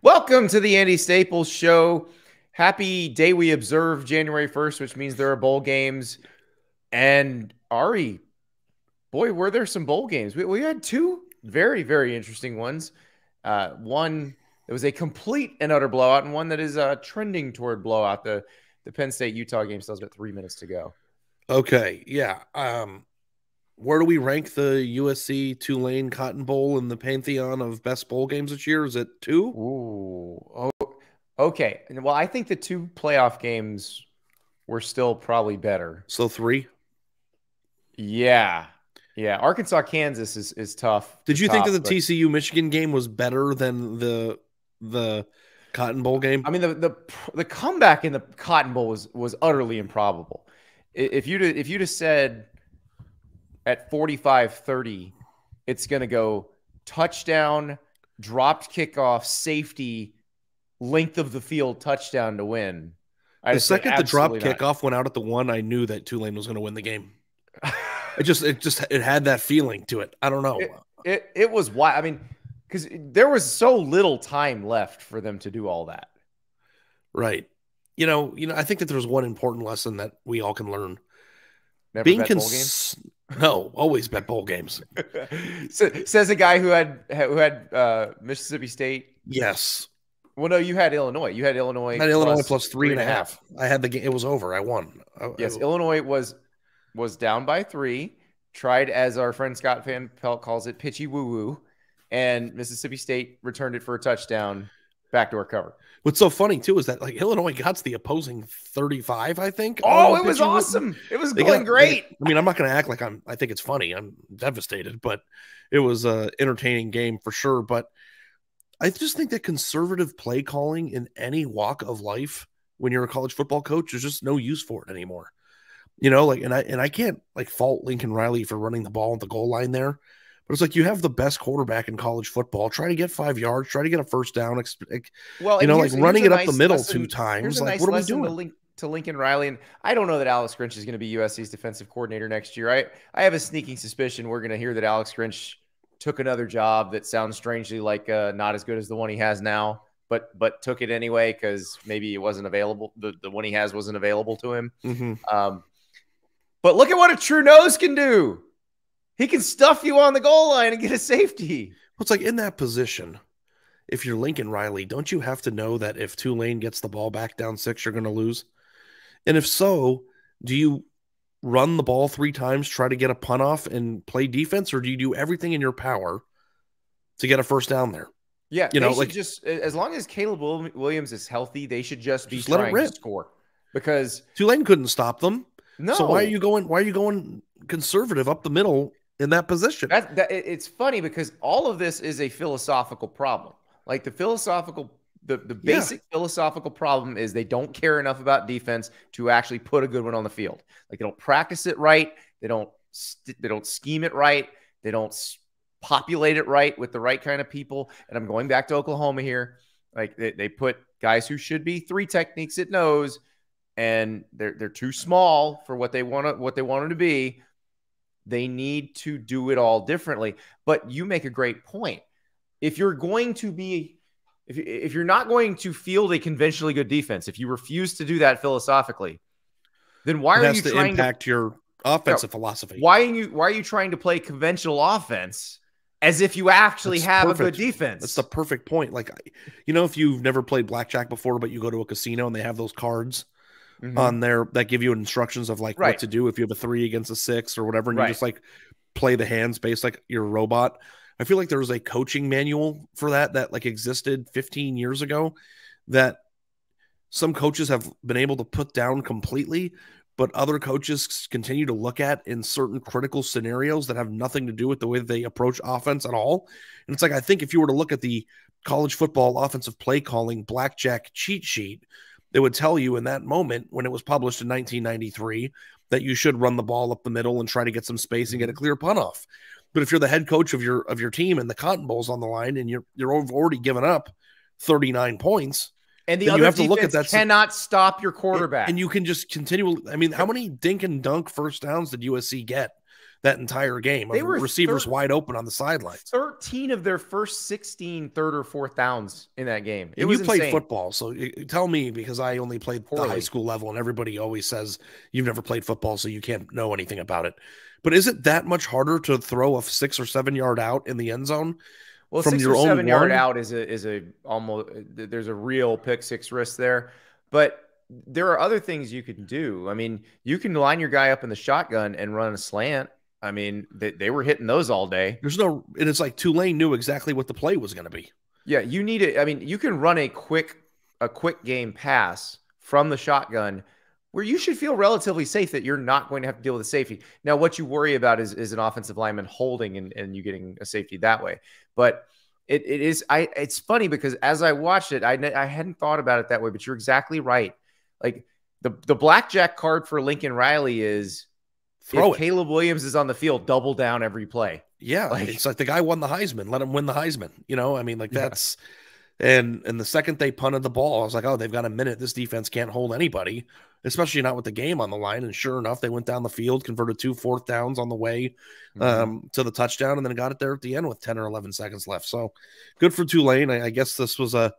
Welcome to the Andy Staples Show. Happy day we observe January 1st, which means there are bowl games. And Ari, boy, were there some bowl games. We had two very, very interesting ones. One that was a complete and utter blowout, and one that is trending toward blowout. The Penn State-Utah game still has about 3 minutes to go. Okay, yeah. Where do we rank the USC Tulane Cotton Bowl in the pantheon of best bowl games this year? Is it 2? Ooh. Oh, okay. Well, I think the two playoff games were still probably better. So 3? Yeah. Yeah. Arkansas, Kansas is tough. Did you think that the TCU Michigan game was better than the Cotton Bowl game? I mean, the comeback in the Cotton Bowl was utterly improbable. If you'd have said at 45-30, it's going to go touchdown, dropped kickoff, safety, length of the field, touchdown to win. The second the drop kickoff went out at the 1, I knew that Tulane was going to win the game. It had that feeling to it. I don't know. It was wild. I mean, because there was so little time left for them to do all that. Right. You know, I think that there's one important lesson that we all can learn. Never bet bowl games? No, always bet bowl games. Says a guy who had Mississippi State. Yes. Well, no, you had Illinois. You had Illinois. I had Illinois plus 3.5. I had the game. It was over. I won. Yes, Illinois was down by 3. Tried, as our friend Scott Van Pelt calls it, pitchy woo woo, and Mississippi State returned it for a touchdown, backdoor cover. What's so funny too is that like Illinois got to the opposing 35, I think. Oh, it was awesome! It was going great. I mean, I'm not going to act like I think it's funny. I'm devastated, but it was an entertaining game for sure. But I just think that conservative play calling in any walk of life, when you're a college football coach, there's just no use for it anymore. You know, like, and I can't like fault Lincoln Riley for running the ball at the goal line there. But it's like you have the best quarterback in college football. Try to get 5 yards. Try to get a first down. Well, you know, like running it up the middle 2 times. Like, what are we doing? To Lincoln Riley, and I don't know that Alex Grinch is going to be USC's defensive coordinator next year. I have a sneaking suspicion we're going to hear that Alex Grinch took another job that sounds strangely like not as good as the one he has now, but took it anyway because maybe it wasn't available. The one he has wasn't available to him. Mm-hmm. But look at what a true nose can do. He can stuff you on the goal line and get a safety. Well, it's like in that position, if you're Lincoln Riley, don't you have to know that if Tulane gets the ball back down 6, you're going to lose? And if so, do you run the ball 3 times, try to get a punt off and play defense, or do you do everything in your power to get a first down there? Yeah, like just as long as Caleb Williams is healthy, they should just be trying to score because Tulane couldn't stop them. No. So why are you going conservative up the middle in that position? It's funny because all of this is a philosophical problem. Like the basic philosophical problem is they don't care enough about defense to actually put a good one on the field. Like they don't practice it right. They don't scheme it right. They don't populate it right with the right kind of people. And I'm going back to Oklahoma here. Like they put guys who should be 3 techniques at nose, and they're too small for what they wanted to be. They need to do it all differently. But you make a great point. If you're going to be, if you're not going to field a conventionally good defense, if you refuse to do that philosophically, then why are you trying to impact your offensive philosophy? Why are you trying to play conventional offense as if you actually have a good defense? That's the perfect point. Like, you know, if you've never played blackjack before, but you go to a casino and they have those cards on there that give you instructions of like what to do if you have a 3 against a 6 or whatever, and you just like play the hands based like you're a robot. I feel like there was a coaching manual for that like existed 15 years ago that some coaches have been able to put down completely, but other coaches continue to look at in certain critical scenarios that have nothing to do with the way that they approach offense at all. And it's like, I think if you were to look at the college football offensive play calling blackjack cheat sheet, it would tell you in that moment when it was published in 1993 that you should run the ball up the middle and try to get some space and get a clear punt off. But if you're the head coach of your team and the Cotton Bowl's on the line and you're already given up 39 points, and the other defense cannot stop your quarterback, and you can just continually. I mean, how many dink and dunk first downs did USC get that entire game of They were receivers wide open on the sidelines. 13 of their first 16 third or fourth downs in that game. It And was you played insane. football, so tell me, because I only played the high school level, and everybody always says you've never played football, so you can't know anything about it. But is it that much harder to throw a 6 or 7 yard out in the end zone? Well, from 6 your or 7 own yard one? out is a almost, there's a real pick six risk there, but there are other things you can do. I mean, you can line your guy up in the shotgun and run a slant. I mean, they were hitting those all day. And it's like Tulane knew exactly what the play was going to be. Yeah, you need it. I mean, you can run a quick game pass from the shotgun where you should feel relatively safe that you're not going to have to deal with a safety. Now, what you worry about is an offensive lineman holding and you getting a safety that way. But it's funny because as I watched it, I hadn't thought about it that way, but you're exactly right. Like the blackjack card for Lincoln Riley is if Caleb Williams is on the field, double down every play. Yeah, it's like the guy won the Heisman. Let him win the Heisman. I mean, like that's and the second they punted the ball, I was like, oh, they've got a minute. This defense can't hold anybody, especially not with the game on the line. And sure enough, they went down the field, converted 2 fourth downs on the way to the touchdown, and then got it there at the end with 10 or 11 seconds left. So good for Tulane. I guess this was a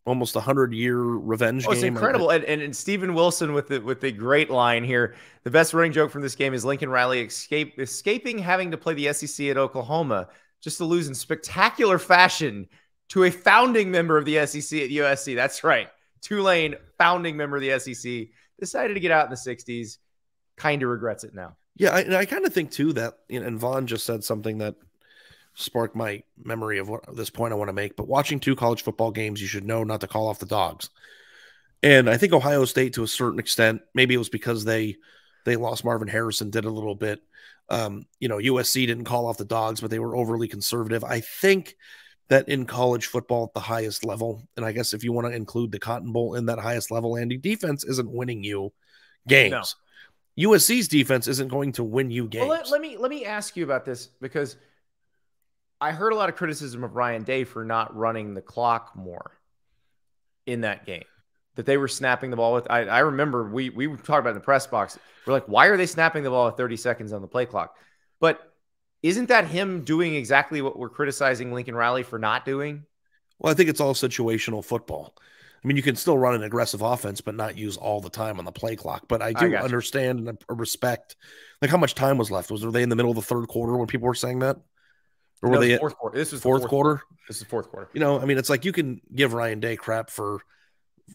almost 100-year revenge game. It's incredible. And Stephen Wilson with the great line here. The best running joke from this game is Lincoln Riley escaping having to play the SEC at Oklahoma just to lose in spectacular fashion to a founding member of the SEC at USC. That's right. Tulane, founding member of the SEC, decided to get out in the 60s. Kind of regrets it now. Yeah, I kind of think, too, that, and Vaughn just said something that sparked my memory of this point I want to make, but watching 2 college football games, you should know not to call off the dogs. And I think Ohio State, to a certain extent, maybe it was because they lost Marvin Harrison, did a little bit. USC didn't call off the dogs, but they were overly conservative. I think that in college football at the highest level, and I guess if you want to include the Cotton Bowl in that highest level, Andy, defense isn't winning you games. No. USC's defense isn't going to win you games. Well, let me ask you about this, because I heard a lot of criticism of Ryan Day for not running the clock more in that game, that they were snapping the ball with. I remember we talked about it in the press box. We're like, why are they snapping the ball with 30 seconds on the play clock? But isn't that him doing exactly what we're criticizing Lincoln Riley for not doing? Well, I think it's all situational football. I mean, you can still run an aggressive offense, but not use all the time on the play clock. But I do understand and respect, like, how much time was left. Were they in the middle of the third quarter when people were saying that? Or were they fourth quarter? This was fourth quarter. This is fourth quarter. I mean, it's like you can give Ryan Day crap for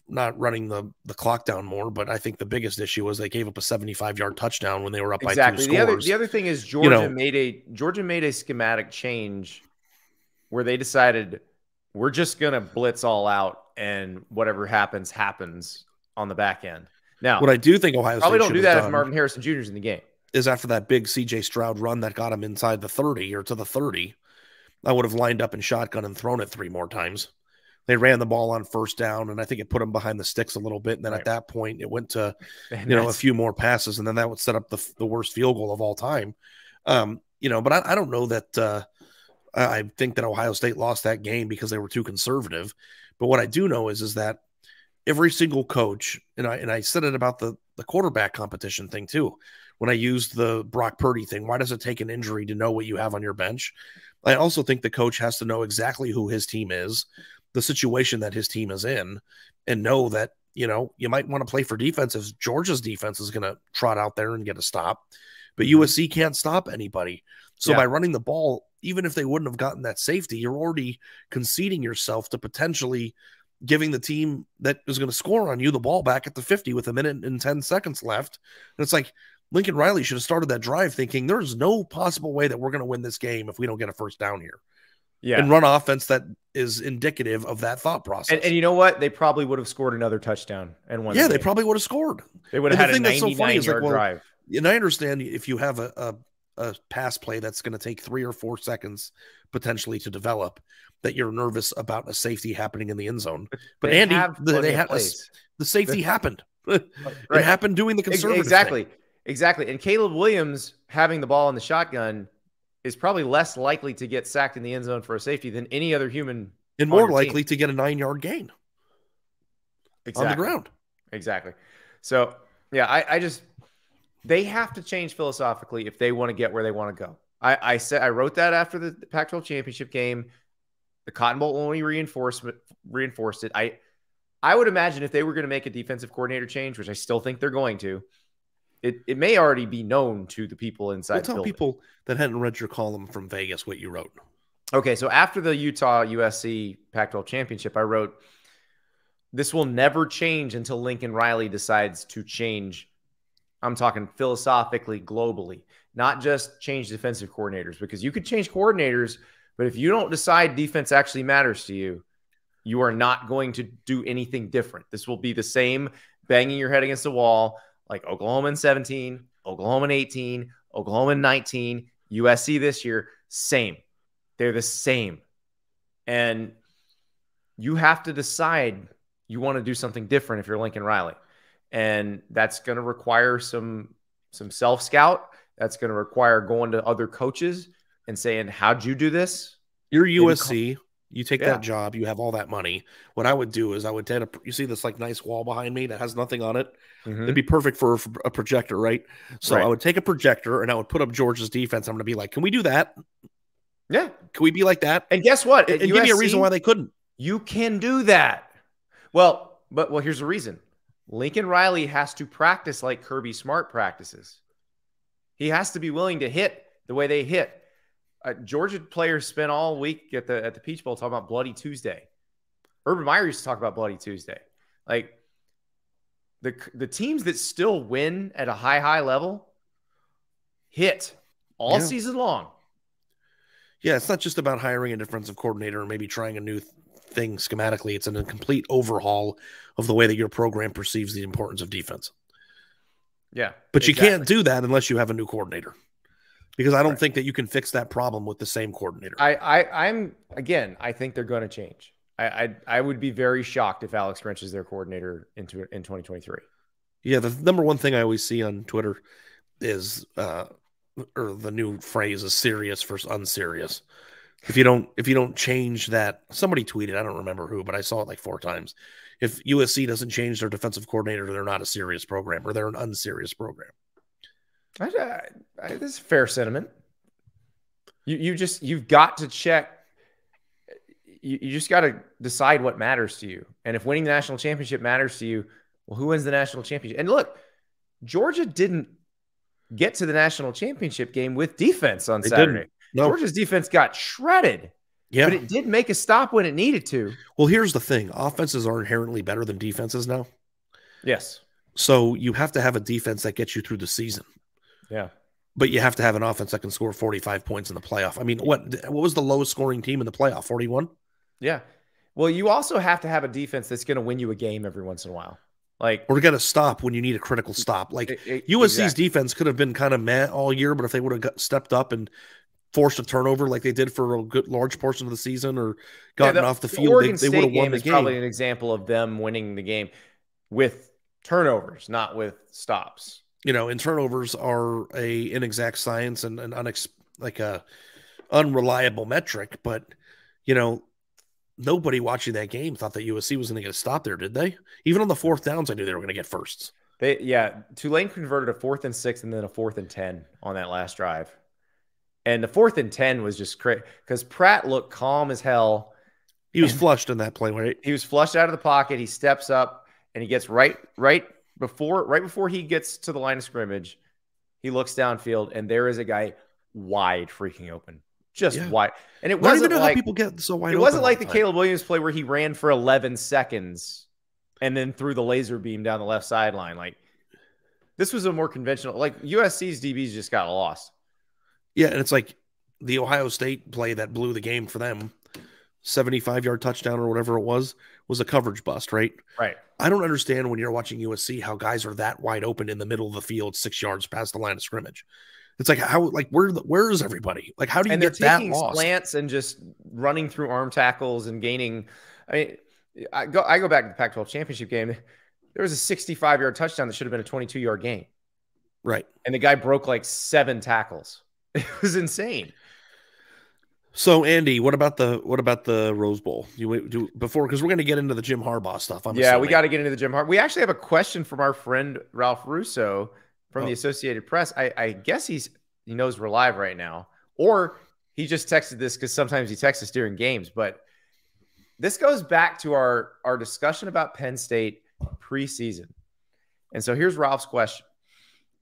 not running the clock down more, but I think the biggest issue was they gave up a 75-yard touchdown when they were up by 2 scores. The other thing is Georgia made a schematic change where they decided we're just gonna blitz all out and whatever happens on the back end. Now, what I do think Ohio State probably don't do that if Marvin Harrison Jr. is in the game. Is after that big C.J. Stroud run that got him inside the 30 or to the 30, I would have lined up in shotgun and thrown it 3 more times. They ran the ball on first down, and I think it put them behind the sticks a little bit. And then at that point, it went to a few more passes, and then that would set up the worst field goal of all time. But I don't know that I think that Ohio State lost that game because they were too conservative. But what I do know is that every single coach, and I said it about the quarterback competition thing too, when I used the Brock Purdy thing, why does it take an injury to know what you have on your bench? I also think the coach has to know exactly who his team is, the situation that his team is in, and know that, you might want to play for defense if Georgia's defense is going to trot out there and get a stop, but USC can't stop anybody. So by running the ball, even if they wouldn't have gotten that safety, you're already conceding yourself to potentially giving the team that is going to score on you the ball back at the 50 with 1 minute and 10 seconds left. And it's like, Lincoln Riley should have started that drive thinking there's no possible way that we're going to win this game if we don't get a first down here. Yeah. And run offense that is indicative of that thought process. And you know what? They probably would have scored another touchdown and won. Yeah, they probably would have scored. They would have had a 99-yard drive. And I understand if you have a pass play that's going to take 3 or 4 seconds potentially to develop, that you're nervous about a safety happening in the end zone. But Andy, the safety happened. It happened doing the conservative thing. Exactly. And Caleb Williams having the ball in the shotgun is probably less likely to get sacked in the end zone for a safety than any other human. And more likely to get a 9-yard gain on the ground. Exactly. So, yeah, I just They have to change philosophically if they want to get where they want to go. I wrote that after the Pac-12 championship game. The Cotton Bowl only reinforced it. I would imagine if they were going to make a defensive coordinator change, which I still think they're going to, it may already be known to the people inside. We'll tell people that hadn't read your column from Vegas what you wrote. Okay, so after the Utah USC Pac-12 championship, I wrote, this will never change until Lincoln Riley decides to change. I'm talking philosophically, globally, not just change defensive coordinators, because you could change coordinators, but if you don't decide defense actually matters to you, you are not going to do anything different. This will be the same banging your head against the wall, like Oklahoma in 17, Oklahoma in 18, Oklahoma in 19, USC this year, same. They're the same. And you have to decide you want to do something different if you're Lincoln Riley. And that's going to require some self-scout. That's going to require going to other coaches and saying, how'd you do this? You're USC. You take that job. You have all that money. What I would do is I would you see this like nice wall behind me that has nothing on it. Mm-hmm. It'd be perfect for a projector, right? So I would take a projector and I would put up Georgia's defense. I'm going to be like, can we do that? Yeah. Can we be like that? And guess what? And give me a reason why they couldn't. You can do that. Well, here's the reason. Lincoln Riley has to practice like Kirby Smart practices. He has to be willing to hit the way they hit. Georgia players spent all week at the Peach Bowl talking about Bloody Tuesday. Urban Meyer used to talk about Bloody Tuesday. Like the teams that still win at a high level hit all season long. Yeah, it's not just about hiring a defensive coordinator and maybe trying a new thing schematically. It's a complete overhaul of the way that your program perceives the importance of defense. Yeah. But exactly. You can't do that unless you have a new coordinator. Because I don't think that you can fix that problem with the same coordinator. I think they're going to change. I would be very shocked if Alex Grinch is their coordinator in 2023. Yeah, the number one thing I always see on Twitter is or the new phrase is serious versus unserious. If you don't change that, somebody tweeted, I don't remember who, but I saw it like 4 times. If USC doesn't change their defensive coordinator, they're not a serious program, or they're an unserious program. This is fair sentiment. You've got to check. You just got to decide what matters to you. And if winning the national championship matters to you, well, who wins the national championship? And look, Georgia didn't get to the national championship game with defense on Saturday. No. Georgia's defense got shredded. Yeah. But it did make a stop when it needed to. Well, here's the thing. Offenses are inherently better than defenses now. Yes. So you have to have a defense that gets you through the season. Yeah. But you have to have an offense that can score 45 points in the playoff. I mean, what was the lowest scoring team in the playoff? 41? Yeah. Well, you also have to have a defense that's going to win you a game every once in a while. Like, or got to stop when you need a critical stop. Like USC's defense could have been kind of meh all year, but if they would have stepped up and forced a turnover like they did for a good large portion of the season, or gotten off the field, they would have won the game. Probably an example of them winning the game with turnovers, not with stops. And turnovers are a inexact science and like a unreliable metric. But nobody watching that game thought that USC was going to get a stop there, did they? Even on the 4th downs, I knew they were going to get firsts. Tulane converted a 4th and 6 and then a 4th and 10 on that last drive. And the 4th and 10 was just crazy because Pratt looked calm as hell. He was flushed in that play, right? He was flushed out of the pocket. He steps up and he gets right before he gets to the line of scrimmage. He looks downfield and there is a guy wide freaking open. Just wide. And it wasn't like how people get so wide. It wasn't like the Caleb Williams play where he ran for 11 seconds and then threw the laser beam down the left sideline. Like, this was a more conventional, like USC's DBs just got lost. Yeah, and it's like the Ohio State play that blew the game for them, 75-yard touchdown or whatever it was a coverage bust, right? Right. I don't understand when you're watching USC how guys are that wide open in the middle of the field, 6 yards past the line of scrimmage. It's like, how, like, where is everybody? Like, how do you get that lost? And they're taking slants and just running through arm tackles and gaining. I mean, I go back to the Pac-12 championship game. There was a 65-yard touchdown that should have been a 22-yard gain. Right. And the guy broke like 7 tackles. It was insane. So, Andy, what about the Rose Bowl? You do before, because we're going to get into the Jim Harbaugh stuff. We got to get into the Jim Harbaugh. We actually have a question from our friend Ralph Russo from the Associated Press. I guess he knows we're live right now, or he just texted this because sometimes he texts us during games. But this goes back to our discussion about Penn State preseason. And so here's Ralph's question.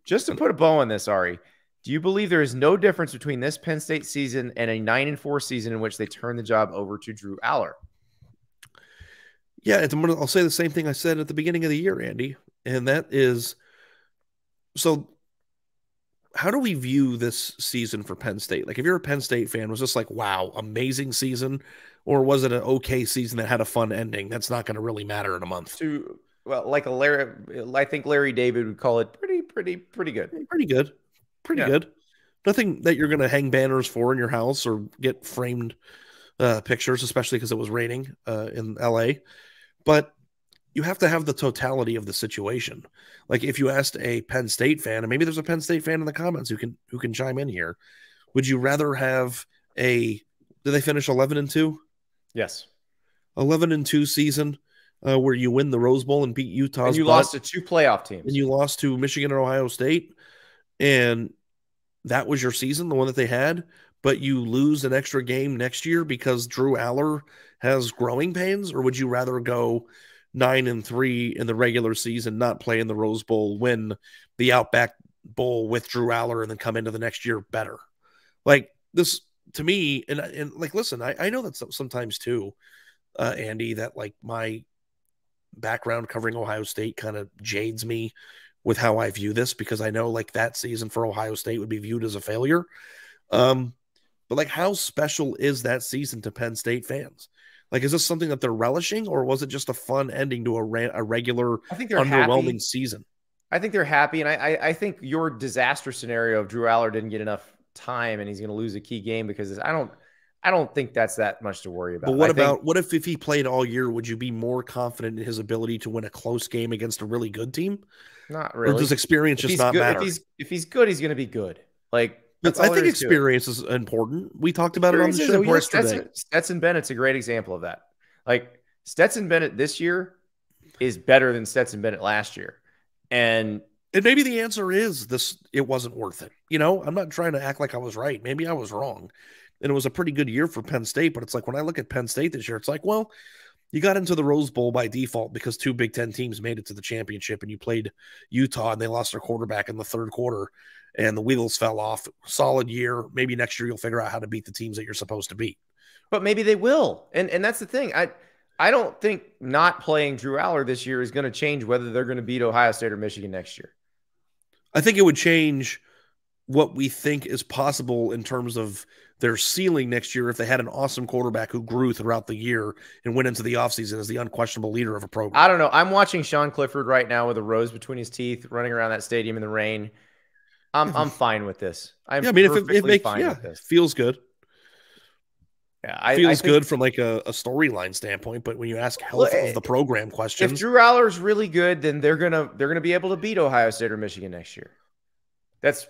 Just to put a bow on this, Ari, do you believe there is no difference between this Penn State season and a 9-4 season in which they turn the job over to Drew Aller? Yeah, I'll say the same thing I said at the beginning of the year, Andy, and that is, so how do we view this season for Penn State? Like, if you're a Penn State fan, was this like, wow, amazing season, or was it an okay season that had a fun ending? That's not going to really matter in a month. Well, like I think Larry David would call it pretty good. Pretty good. Nothing that you're going to hang banners for in your house or get framed pictures, especially because it was raining in LA. But you have to have the totality of the situation. Like, if you asked a Penn State fan, and maybe there's a Penn State fan in the comments who can chime in here, would you rather have did they finish 11-2? Yes. 11-2 season where you win the Rose Bowl and beat Utah. And you lost to 2 playoff teams. And you lost to Michigan and Ohio State. And that was your season, the one that they had. But you lose an extra game next year because Drew Aller has growing pains? Or would you rather go 9-3 in the regular season, not play in the Rose Bowl, win the Outback Bowl with Drew Aller, and then come into the next year better? Like, this, to me, and like, listen, I know that sometimes too, Andy, that like my background covering Ohio State kind of jades me with how I view this, because I know like that season for Ohio State would be viewed as a failure. But like, how special is that season to Penn State fans? Like, is this something that they're relishing, or was it just a fun ending to a regular, underwhelming season? I think they're happy, and I think your disaster scenario of Drew Aller didn't get enough time and he's going to lose a key game because I don't think that's that much to worry about. But what if he played all year? Would you be more confident in his ability to win a close game against a really good team? Not really. Or does experience just not matter? If he's good, he's going to be good. Like, I think experience is important. We talked about it on the show yesterday. Stetson Bennett's a great example of that. Like, Stetson Bennett this year is better than Stetson Bennett last year. And maybe the answer is this, it wasn't worth it. You know, I'm not trying to act like I was right. Maybe I was wrong. And it was a pretty good year for Penn State, but it's like, when I look at Penn State this year, it's like, well, you got into the Rose Bowl by default because 2 Big Ten teams made it to the championship, and you played Utah and they lost their quarterback in the third quarter and the wheels fell off. Solid year. Maybe next year you'll figure out how to beat the teams that you're supposed to beat. But maybe they will. And that's the thing. I don't think not playing Drew Aller this year is going to change whether they're going to beat Ohio State or Michigan next year. I think it would change what we think is possible in terms of their ceiling next year if they had an awesome quarterback who grew throughout the year and went into the offseason as the unquestionable leader of a program. I don't know. I'm watching Sean Clifford right now with a rose between his teeth, running around that stadium in the rain. I'm fine with this. I'm perfectly fine with this. Feels good. Yeah, feels good from like a storyline standpoint, but when you ask health of the program questions, if Drew Aller is really good, then they're gonna be able to beat Ohio State or Michigan next year. That's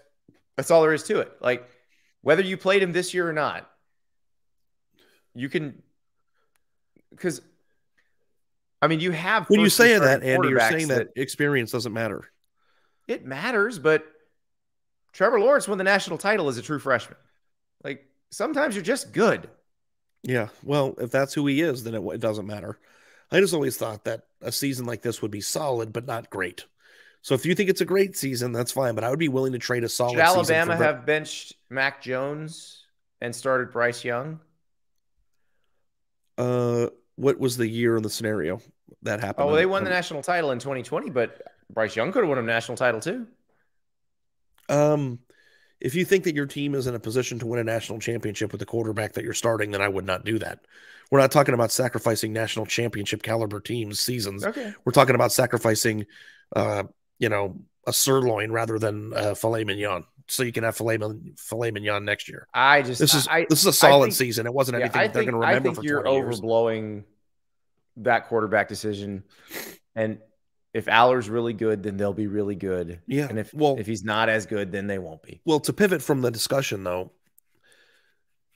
all there is to it. Like, whether you played him this year or not, you can, because I mean, you have, when you say that, Andy, you're saying that experience doesn't matter. It matters, but Trevor Lawrence won the national title as a true freshman. Like, sometimes you're just good. Yeah, well, if that's who he is, then it doesn't matter. I just always thought that a season like this would be solid, but not great. So if you think it's a great season, that's fine, but I would be willing to trade a solid season. Should Alabama have benched Mac Jones and started Bryce Young? What was the year in the scenario that happened? Oh, well, they won the national title in 2020, but Bryce Young could have won a national title too. If you think that your team is in a position to win a national championship with the quarterback that you're starting, then I would not do that. We're not talking about sacrificing national championship caliber teams seasons. Okay. We're talking about sacrificing, a sirloin rather than filet mignon, so you can have filet mignon next year. This is a solid season. It wasn't anything that they're going to remember. I think you're overblowing that quarterback decision, and if Aller's really good, then they'll be really good. Yeah. And if he's not as good, then they won't be. Well, to pivot from the discussion, though,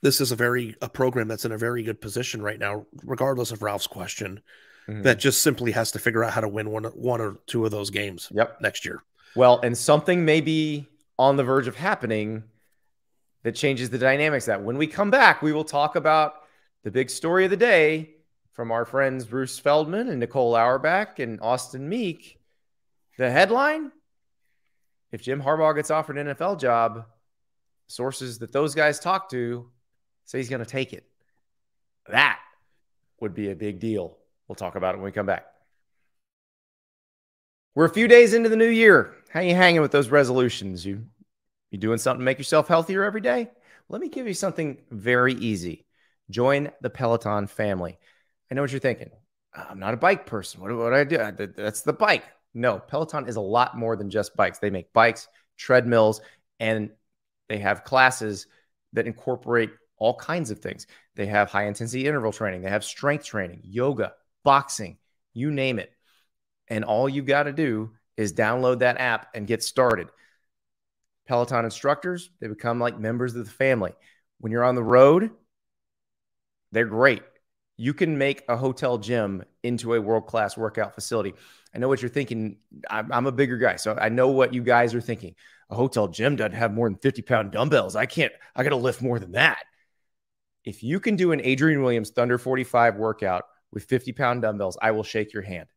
this is a program that's in a very good position right now, regardless of Ralph's question, that just simply has to figure out how to win one or two of those games next year. Well, and something may be on the verge of happening that changes the dynamics. That when we come back, we will talk about the big story of the day from our friends Bruce Feldman and Nicole Auerbach and Austin Meek. The headline: if Jim Harbaugh gets offered an NFL job, sources that those guys talk to say he's going to take it. That would be a big deal. We'll talk about it when we come back. We're a few days into the new year. How you hanging with those resolutions? You doing something to make yourself healthier every day? Let me give you something very easy. Join the Peloton family. I know what you're thinking. I'm not a bike person. What do I do? That's the bike. No, Peloton is a lot more than just bikes. They make bikes, treadmills, and they have classes that incorporate all kinds of things. They have high-intensity interval training. They have strength training, yoga, boxing, you name it. And all you got to do is download that app and get started. Peloton instructors, they become like members of the family. When you're on the road, they're great. You can make a hotel gym into a world-class workout facility. I know what you're thinking. I'm a bigger guy, so I know what you guys are thinking. A hotel gym doesn't have more than 50-pound dumbbells. I got to lift more than that. If you can do an Adrian Williams Thunder 45 workout with 50-pound dumbbells, I will shake your hand.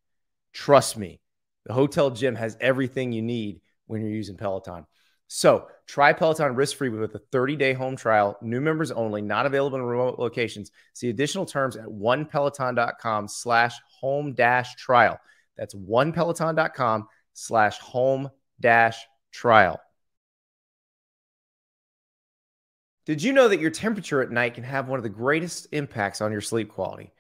Trust me, the hotel gym has everything you need when you're using Peloton. So try Peloton risk-free with a 30-day home trial. New members only, not available in remote locations. See additional terms at onepeloton.com/home-trial. That's onepeloton.com/home-trial. Did you know that your temperature at night can have one of the greatest impacts on your sleep quality?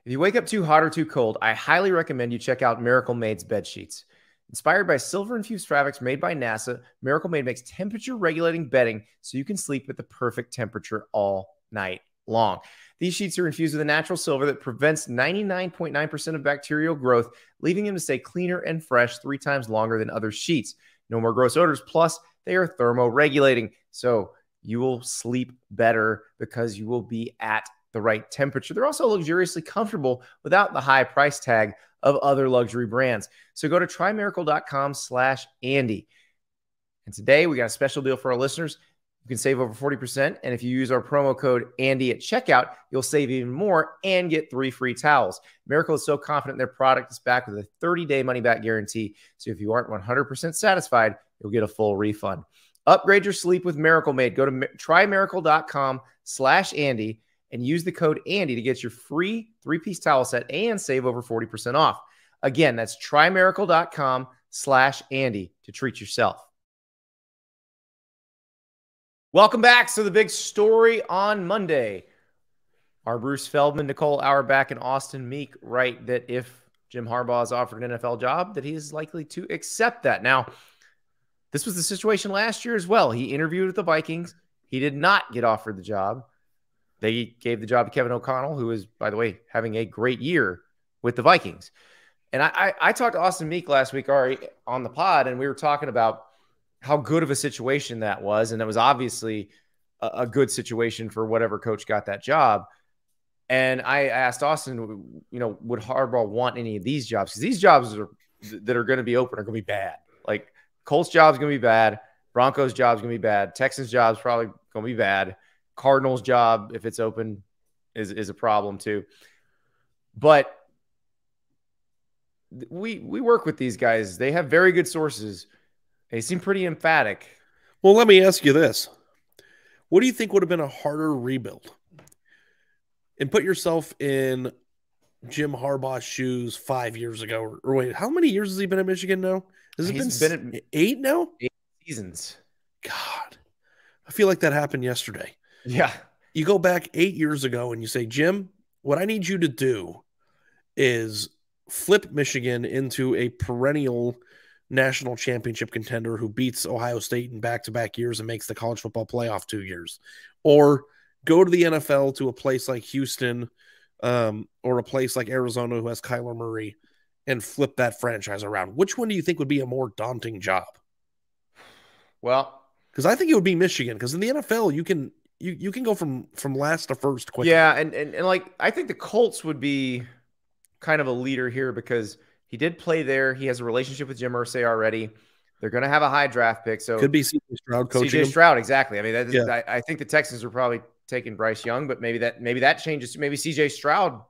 If you wake up too hot or too cold, I highly recommend you check out Miracle Made's bed sheets. Inspired by silver-infused fabrics made by NASA, Miracle Made makes temperature-regulating bedding so you can sleep at the perfect temperature all night long. These sheets are infused with a natural silver that prevents 99.9% of bacterial growth, leaving them to stay cleaner and fresh 3 times longer than other sheets. No more gross odors, plus they are thermoregulating, so you will sleep better because you will be at the right temperature. They're also luxuriously comfortable without the high price tag of other luxury brands. So go to trymiracle.com/Andy. And today we got a special deal for our listeners. You can save over 40%. And if you use our promo code Andy at checkout, you'll save even more and get 3 free towels. Miracle is so confident their product is back with a 30-day money-back guarantee. So if you aren't 100% satisfied, you'll get a full refund. Upgrade your sleep with Miracle Made. Go to trymiracle.com/Andy and use the code Andy to get your free 3-piece towel set and save over 40% off. Again, that's trymiracle.com/Andy to treat yourself. Welcome back. So the big story on Monday. Our Bruce Feldman, Nicole Auerbach, and Austin Meek write that if Jim Harbaugh is offered an NFL job, that he is likely to accept that. Now, this was the situation last year as well. He interviewed with the Vikings. He did not get offered the job. They gave the job to Kevin O'Connell, who is, by the way, having a great year with the Vikings. And I talked to Austin Meek last week, Ari, on the pod, and we were talking about how good of a situation that was. And it was obviously a good situation for whatever coach got that job. And I asked Austin, would Harbaugh want any of these jobs? Because these jobs that are going to be open are going to be bad. Like Colts job's going to be bad. Broncos job's going to be bad. Texans job's probably going to be bad. Cardinals job, if it's open, is a problem too. But we work with these guys. They have very good sources. They seem pretty emphatic. Well, let me ask you this. What do you think would have been a harder rebuild? And put yourself in Jim Harbaugh's shoes 5 years ago. Or wait, how many years has he been at Michigan now? Has it been 8 now? 8 seasons. God, I feel like that happened yesterday. Yeah. You go back 8 years ago and you say, Jim, what I need you to do is flip Michigan into a perennial national championship contender who beats Ohio State in back-to-back years and makes the college football playoff 2 years. Or go to the NFL to a place like Houston or a place like Arizona who has Kyler Murray and flip that franchise around. Which one do you think would be a more daunting job? Well, because I think it would be Michigan, because in the NFL you can go from last to first quickly. Yeah, and like I think the Colts would be kind of a leader here because he did play there. He has a relationship with Jim Irsay already. They're going to have a high draft pick. So could be C.J. Stroud coaching C.J. him. Stroud, exactly. I mean, I think the Texans are probably taking Bryce Young, but maybe that changes. Maybe C.J. Stroud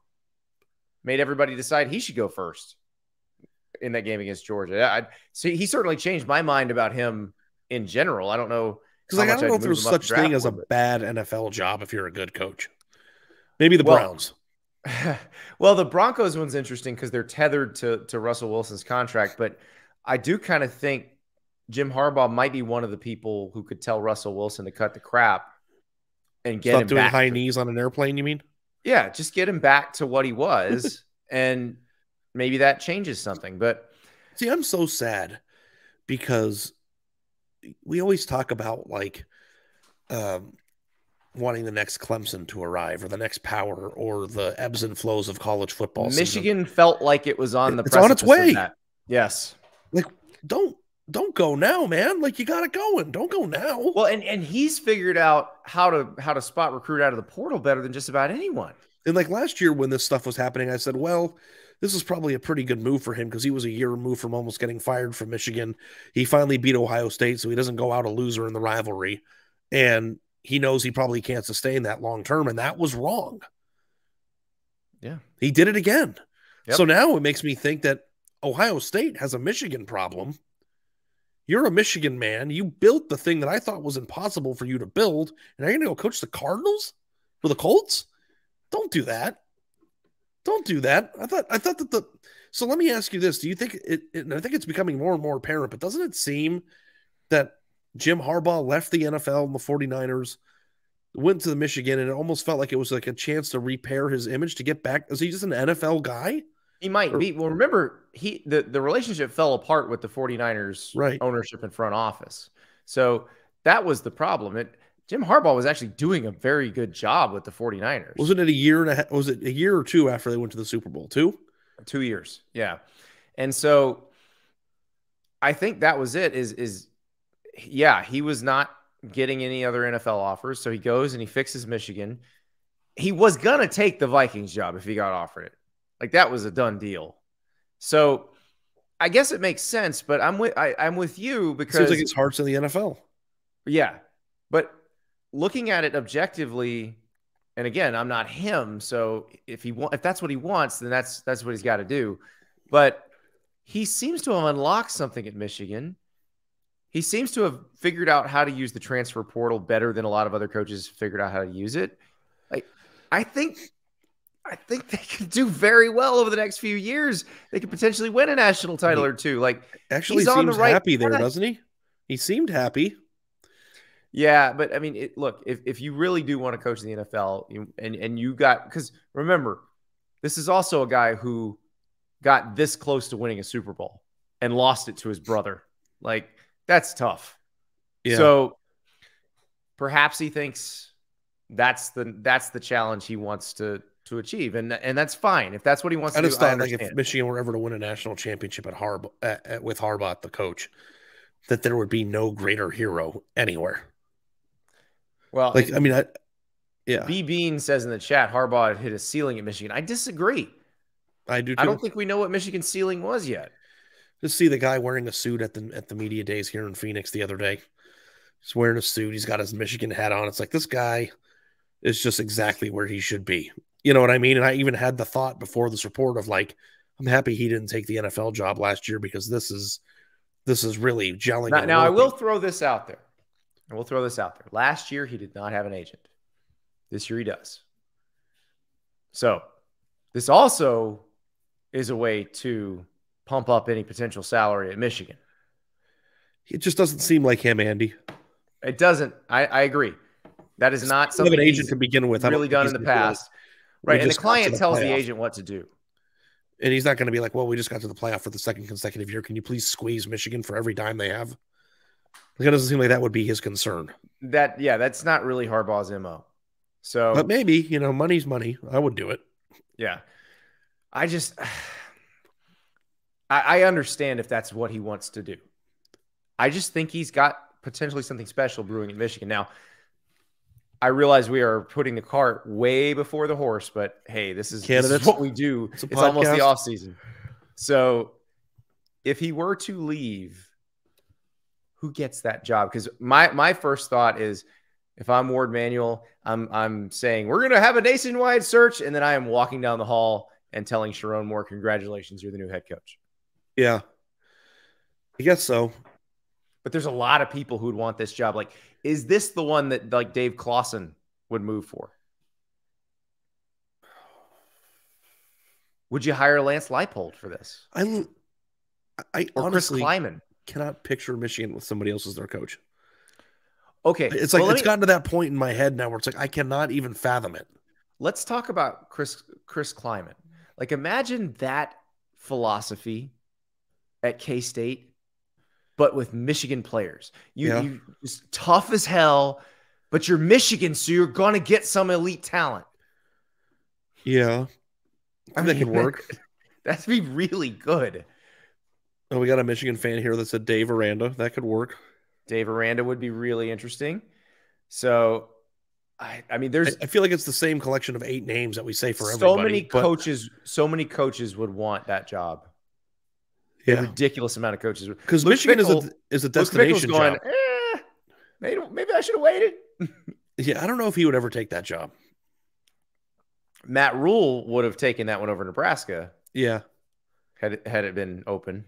made everybody decide he should go first in that game against Georgia. He certainly changed my mind about him in general. I don't know. Because I don't know if there's such thing as a bad NFL job if you're a good coach. Maybe the Browns. Well, the Broncos one's interesting because they're tethered to Russell Wilson's contract, but I do kind of think Jim Harbaugh might be one of the people who could tell Russell Wilson to cut the crap and get him doing high knees on an airplane, you mean? Yeah, just get him back to what he was, and maybe that changes something. But see, I'm so sad because we always talk about like wanting the next Clemson to arrive or the next Power or the ebbs and flows of college football. Michigan felt like it was on the precipice on its way. Of that. Yes. Like, don't go now, man. Like, you got it going. Don't go now. Well, and he's figured out how to spot recruit out of the portal better than just about anyone. And like last year when this stuff was happening, I said, well, this is probably a pretty good move for him because he was a year removed from almost getting fired from Michigan. He finally beat Ohio State, so he doesn't go out a loser in the rivalry. And he knows he probably can't sustain that long term, and that was wrong. Yeah. He did it again. Yep. So now it makes me think that Ohio State has a Michigan problem. You're a Michigan man. You built the thing that I thought was impossible for you to build, and now you're going to go coach the Cardinals for the Colts? Don't do that. Don't do that. I thought that so let me ask you this. Do you think and I think it's becoming more and more apparent, but doesn't it seem that Jim Harbaugh left the NFL and the 49ers, went to the Michigan, and it almost felt like it was like a chance to repair his image to get back? Is he just an NFL guy? He might be. Well, remember, the relationship fell apart with the 49ers ownership and front office. So that was the problem. Jim Harbaugh was actually doing a very good job with the 49ers. Wasn't it a year and a half? Was it a year or two after they went to the Super Bowl? 2 years. Yeah. And so I think that was it he was not getting any other NFL offers. So he goes and he fixes Michigan. He was going to take the Vikings job if he got offered it. Like, that was a done deal. So I guess it makes sense, but I'm with you because seems like his heart's in the NFL. Yeah. But looking at it objectively, and again, I'm not him, so if that's what he wants, then that's what he's got to do. But he seems to have unlocked something at Michigan. He seems to have figured out how to use the transfer portal better than a lot of other coaches figured out how to use it. Like, I think they could do very well over the next few years. They could potentially win a national title or two. Like, actually, he's on the right happy there, doesn't he? He seemed happy. Yeah, but I mean, look, if you really do want to coach in the NFL, and you got, because remember, this is also a guy who got this close to winning a Super Bowl and lost it to his brother. Like, that's tough. Yeah. So perhaps he thinks that's the challenge he wants to achieve, and that's fine if that's what he wants to do. I just thought, like, if Michigan were ever to win a national championship with Harbaugh, the coach, that there would be no greater hero anywhere. Well, like, I mean, B Bean says in the chat, Harbaugh had hit a ceiling at Michigan. I disagree. I do too. I don't think we know what Michigan's ceiling was yet. Just see the guy wearing a suit at the media days here in Phoenix the other day. He's wearing a suit. He's got his Michigan hat on. It's like, this guy is just exactly where he should be. You know what I mean? And I even had the thought before this report of, like, I'm happy he didn't take the NFL job last year because this is really gelling. Now I will throw this out there. Last year, he did not have an agent. This year, he does. So this also is a way to pump up any potential salary at Michigan. It just doesn't seem like him, Andy. It doesn't. I agree. That is not something an agent to begin with. Really done in the past. Right. And the client tells the agent what to do. And he's not going to be like, well, we just got to the playoff for the second consecutive year. Can you please squeeze Michigan for every dime they have? Like, it doesn't seem like that would be his concern. That's not really Harbaugh's MO. So, but maybe, money's money. I would do it. Yeah. I understand if that's what he wants to do. I just think he's got potentially something special brewing in Michigan. Now, I realize we are putting the cart way before the horse, but hey, this is what we do. It's almost the off season. So if he were to leave, who gets that job? Because my first thought is, if I'm Ward Manuel, I'm saying we're gonna have a nationwide search, and then I am walking down the hall and telling Sharon Moore, "Congratulations, you're the new head coach." Yeah, I guess so. But there's a lot of people who would want this job. Like, is this the one that like Dave Clawson would move for? Would you hire Lance Leipold for this? I or honestly Chris Kleiman cannot picture Michigan with somebody else as their coach. Okay. It's like, it's gotten to that point in my head now where it's like, I cannot even fathom it. Let's talk about Chris Kleiman. Like, imagine that philosophy at K-State, but with Michigan players. You just tough as hell, but you're Michigan, so you're going to get some elite talent. Yeah. I think that could work. That'd be really good. Oh, we got a Michigan fan here that said Dave Aranda. That could work. Dave Aranda would be really interesting. So, I mean, I feel like it's the same collection of 8 names that we say for everybody. So many coaches would want that job. Yeah. A ridiculous amount of coaches. Because Michigan is a destination job. Maybe I should have waited. Yeah, I don't know if he would ever take that job. Matt Rule would have taken that one over Nebraska. Yeah. Had it been open.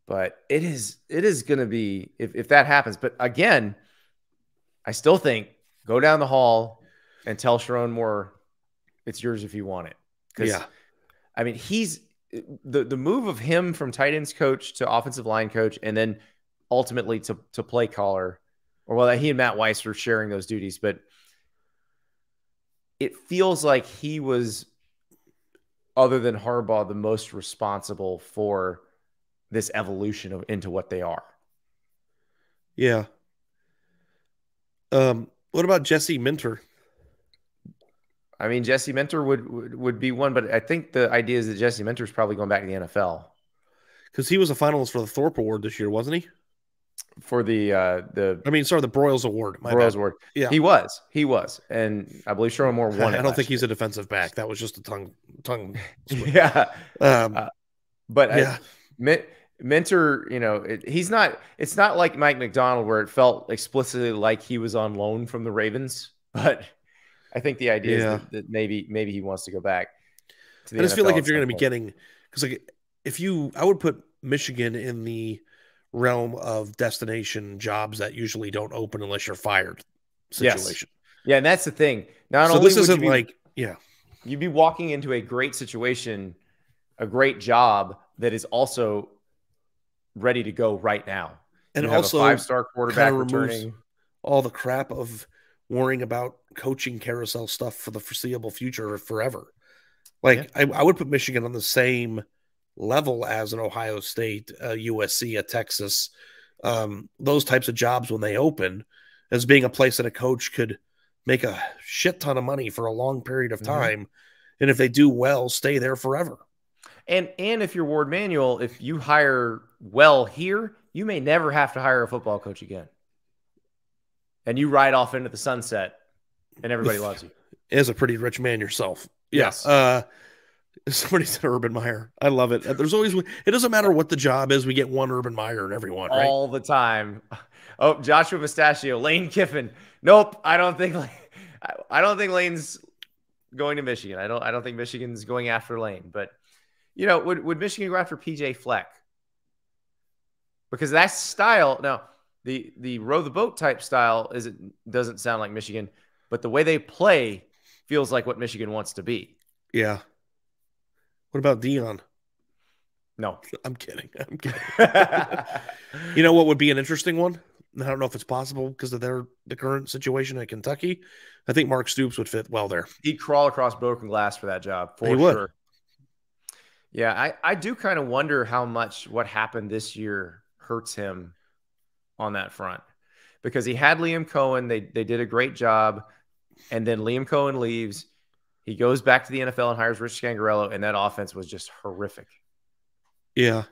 But it is going to be, if that happens. But again, I still think go down the hall and tell Sharon Moore it's yours if you want it. Because, I mean, he's the move of him from tight ends coach to offensive line coach and then ultimately to play caller, or well, he and Matt Weiss were sharing those duties, but it feels like he was, other than Harbaugh, the most responsible for this evolution into what they are. Yeah. What about Jesse Minter? I mean, Jesse Minter would be one, but I think the idea is that Jesse Minter is probably going back to the NFL. Because he was a finalist for the Thorpe Award this year, wasn't he? For the Broyles Award. Broyles Award. Yeah, he was, and I believe Sharon Moore won it. I don't think he's a defensive back. That was just a tongue. Yeah, but yeah. Minter, he's not. It's not like Mike McDonald where it felt explicitly like he was on loan from the Ravens, but I think the idea is that maybe he wants to go back to the NFL. I just feel like if you're going to be getting, because I would put Michigan in the realm of destination jobs that usually don't open unless you're fired situation. Yes. Yeah, and that's the thing. You'd be walking into a great situation, a great job that is also ready to go right now. And you also have a 5-star quarterback returning. All the crap of worrying about coaching carousel stuff for the foreseeable future or forever. I would put Michigan on the same level as an Ohio State, USC, a Texas, those types of jobs when they open, as being a place that a coach could make a shit ton of money for a long period of time. And if they do well, stay there forever. And if you're Ward Manuel, if you hire well here, you may never have to hire a football coach again. And you ride off into the sunset and everybody loves you. As a pretty rich man yourself. Yes. Somebody said Urban Meyer. I love it. It doesn't matter what the job is. We get one Urban Meyer in everyone, right? All the time. Oh, Joshua Mustachio, Lane Kiffin. Nope. I don't think Lane's going to Michigan. I don't think Michigan's going after Lane, but would Michigan go after PJ Fleck? Because that style, now the row the boat type style doesn't sound like Michigan, but the way they play feels like what Michigan wants to be. Yeah. What about Dion? No. I'm kidding. You know what would be an interesting one? I don't know if it's possible because of the current situation at Kentucky. I think Mark Stoops would fit well there. He'd crawl across broken glass for that job, for sure. Would. Yeah, I do kind of wonder how much what happened this year hurts him on that front. Because he had Liam Cohen. They did a great job. And then Liam Cohen leaves. He goes back to the NFL and hires Rich Scangarello, and that offense was just horrific. Yeah.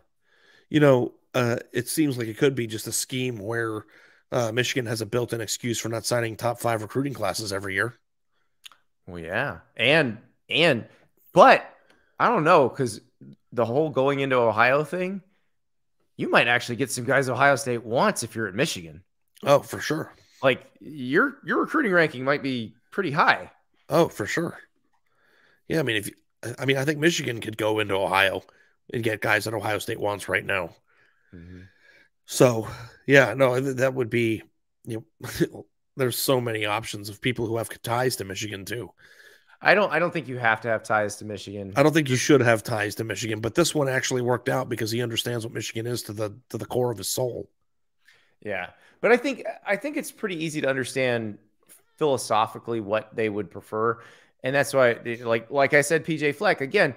It seems like it could be just a scheme where Michigan has a built-in excuse for not signing top 5 recruiting classes every year. Well, yeah. But I don't know, because the whole going into Ohio thing, you might actually get some guys Ohio State wants if you're at Michigan. Oh, for sure. Like your recruiting ranking might be pretty high. Oh, for sure. Yeah, I think Michigan could go into Ohio and get guys that Ohio State wants right now. Mm-hmm. So, yeah, no, that would be, there's so many options of people who have ties to Michigan too. I don't think you have to have ties to Michigan. I don't think you should have ties to Michigan, but this one actually worked out because he understands what Michigan is to the core of his soul. Yeah. But I think it's pretty easy to understand philosophically what they would prefer. And that's why, like I said, PJ Fleck, again,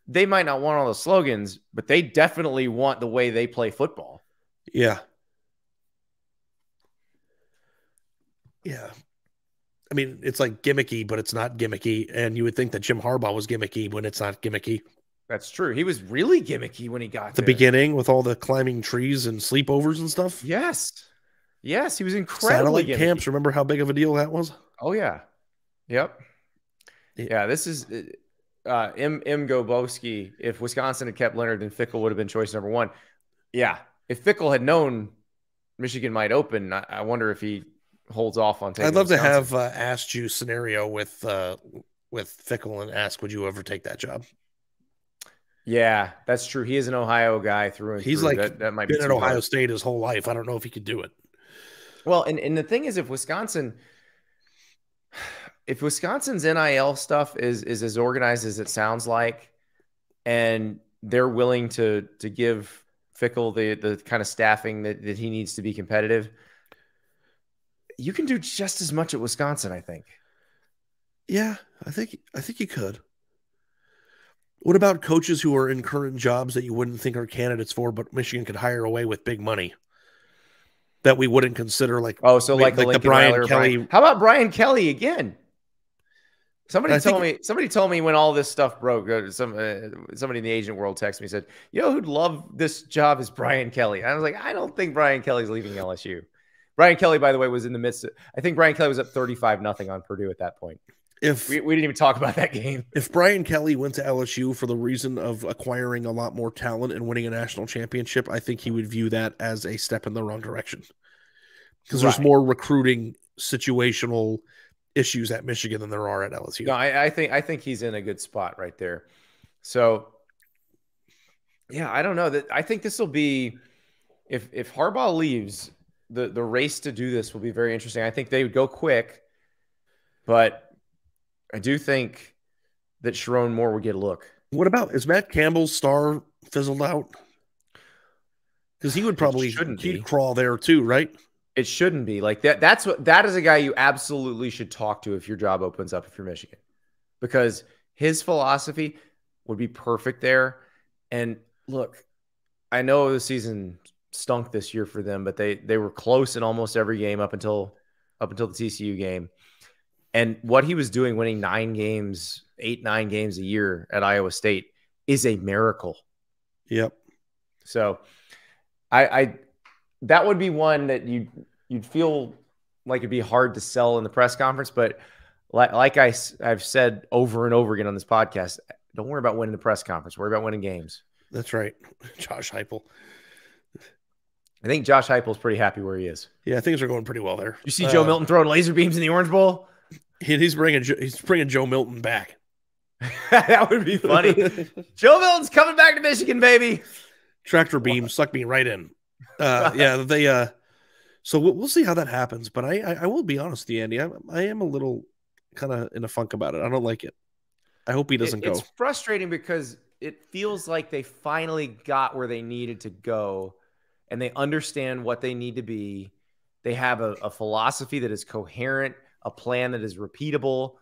they might not want all the slogans, but they definitely want the way they play football. Yeah. Yeah. I mean, it's like gimmicky, but it's not gimmicky. And you would think that Jim Harbaugh was gimmicky when it's not gimmicky. That's true. He was really gimmicky when he got the beginning with all the climbing trees and sleepovers and stuff. Yes. Yes, he was incredibly satellite camps. Remember how big of a deal that was? Oh yeah. Yep. Yeah, this is M. Gobowski. If Wisconsin had kept Leonard, then Fickell would have been choice number one. Yeah. If Fickell had known Michigan might open, I wonder if he holds off on taking I'd love Wisconsin. to have asked you scenario with Fickell and ask, would you ever take that job? Yeah, that's true. He is an Ohio guy through and He's through. like that might been be at Ohio hard. State his whole life. I don't know if he could do it. Well, and the thing is, if Wisconsin's NIL stuff is as organized as it sounds like, and they're willing to give Fickell the kind of staffing that he needs to be competitive, you can do just as much at Wisconsin, I think. Yeah, I think you could. What about coaches who are in current jobs that you wouldn't think are candidates for, but Michigan could hire away with big money that we wouldn't consider? Like, like the Brian Kelly. How about Brian Kelly again? Somebody told me when all this stuff broke. Somebody in the agent world texted me and said, "You know who'd love this job is Brian Kelly." I was like, I don't think Brian Kelly's leaving LSU. Brian Kelly, by the way, was in the midst of. I think Brian Kelly was up 35-0 on Purdue at that point. If we didn't even talk about that game. If Brian Kelly went to LSU for the reason of acquiring a lot more talent and winning a national championship, I think he would view that as a step in the wrong direction. Because there's more recruiting situational issues at Michigan than there are at LSU. No, I think he's in a good spot right there. So, yeah, I don't know. I think this will be if Harbaugh leaves, the race to do this will be very interesting. I think they would go quick, but I do think that Sharon Moore would get a look. What about, is Matt Campbell's star fizzled out? Because he would probably crawl there too, right? It shouldn't be like that. That is a guy you absolutely should talk to if your job opens up if you're Michigan, because his philosophy would be perfect there. And look, I know the season stunk this year for them, but they were close in almost every game up until the TCU game. And what he was doing, winning 9 games, 8-9 games a year at Iowa State, is a miracle. Yep. So I that would be one that you'd feel like it'd be hard to sell in the press conference. But like I've said over and over again on this podcast, don't worry about winning the press conference. Worry about winning games. That's right. Josh Heupel. I think Josh Heupel's pretty happy where he is. Yeah, things are going pretty well there. You see Joe Milton throwing laser beams in the Orange Bowl? He's bringing Joe Milton back. That would be funny. Joe Milton's coming back to Michigan, baby. Tractor beam sucked me right in. So we'll see how that happens. But I will be honest with you, Andy. I am a little kind of in a funk about it. I don't like it. I hope he doesn't go. It's frustrating because it feels like they finally got where they needed to go, and they understand what they need to be. They have a philosophy that is coherent, a plan that is repeatable.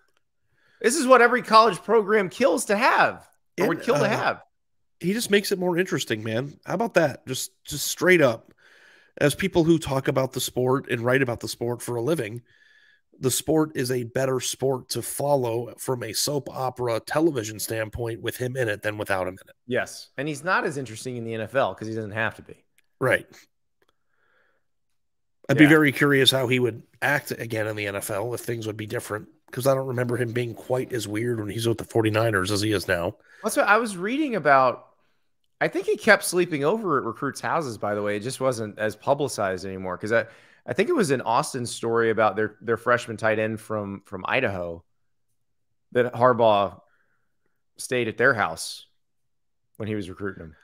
This is what every college program kills to have, or would kill to have. He just makes it more interesting, man. How about that? Just straight up. As people who talk about the sport and write about the sport for a living, the sport is a better sport to follow from a soap opera television standpoint with him in it than without him in it. Yes. And he's not as interesting in the NFL because he doesn't have to be. Right. I'd be very curious how he would act again in the NFL if things would be different, because I don't remember him being quite as weird when he's with the 49ers as he is now. That's what I was reading about. I think he kept sleeping over at recruits' houses, by the way. It just wasn't as publicized anymore. Because I think it was in Austin's story about their freshman tight end from Idaho that Harbaugh stayed at their house when he was recruiting him.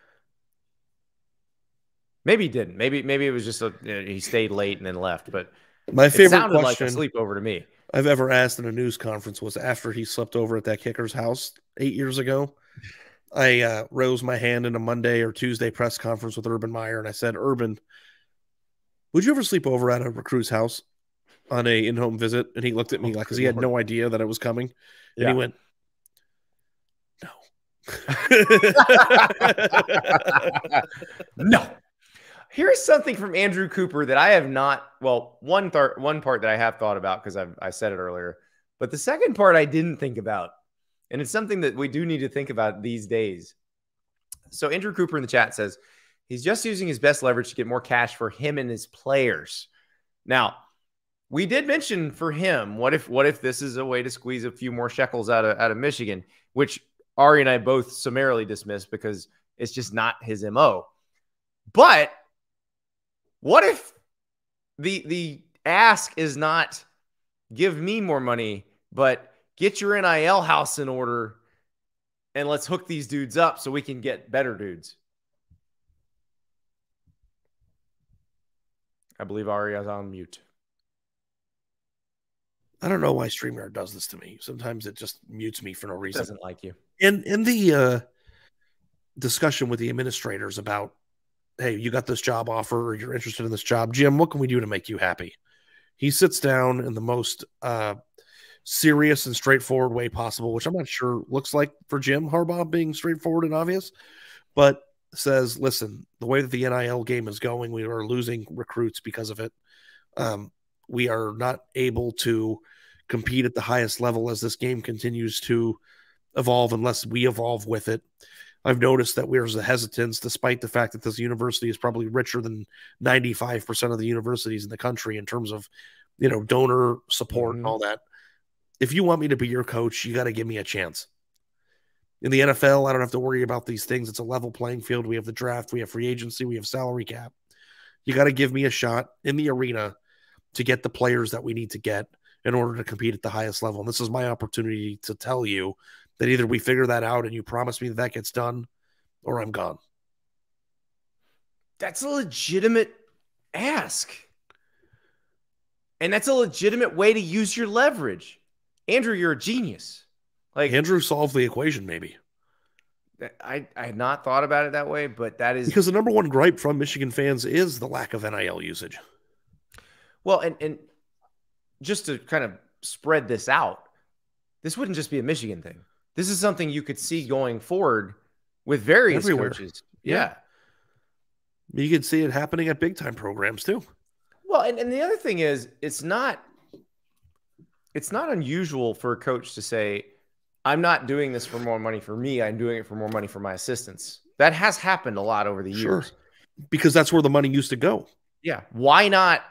Maybe he didn't. Maybe it was just he stayed late and then left. But my favorite it sounded question like a sleepover to me I've ever asked in a news conference was after he slept over at that kicker's house 8 years ago. I rose my hand in a Monday or Tuesday press conference with Urban Meyer, and I said, Urban, would you ever sleep over at a recruit's house on a in-home visit? And he looked at me like, because he had no idea that it was coming. And he went, no. No. Here's something from Andrew Cooper that I have not, well, one part that I have thought about because I said it earlier, but the second part I didn't think about. And it's something that we do need to think about these days. So Andrew Cooper in the chat says he's just using his best leverage to get more cash for him and his players. Now, we did mention for him, what if this is a way to squeeze a few more shekels out of Michigan, which Ari and I both summarily dismissed because it's just not his MO. But what if the ask is not give me more money, but get your NIL house in order and let's hook these dudes up so we can get better dudes? I believe Ari is on mute. I don't know why StreamYard does this to me. Sometimes it just mutes me for no reason. It doesn't like you. In the discussion with the administrators about, hey, you got this job offer or you're interested in this job, Jim, what can we do to make you happy? He sits down in the most serious and straightforward way possible, which I'm not sure looks like for Jim Harbaugh being straightforward and obvious, but says, listen, the way that the NIL game is going, we are losing recruits because of it. We are not able to compete at the highest level as this game continues to evolve unless we evolve with it. I've noticed that there's a hesitance, despite the fact that this university is probably richer than 95% of the universities in the country in terms of, donor support and all that. If you want me to be your coach, you got to give me a chance. In the NFL, I don't have to worry about these things. It's a level playing field. We have the draft, we have free agency, we have salary cap. You got to give me a shot in the arena to get the players that we need to get in order to compete at the highest level. And this is my opportunity to tell you that either we figure that out and you promise me that gets done, or I'm gone. That's a legitimate ask. And that's a legitimate way to use your leverage. Andrew, you're a genius. Like Andrew solved the equation, maybe. I had not thought about it that way, but that is... Because the number one gripe from Michigan fans is the lack of NIL usage. Well, and just to kind of spread this out, this wouldn't just be a Michigan thing. This is something you could see going forward with various coaches. Yeah. You could see it happening at big time programs too. Well, and the other thing is it's not unusual for a coach to say, I'm not doing this for more money for me. I'm doing it for more money for my assistants. That has happened a lot over the years. Because that's where the money used to go. Yeah. Why not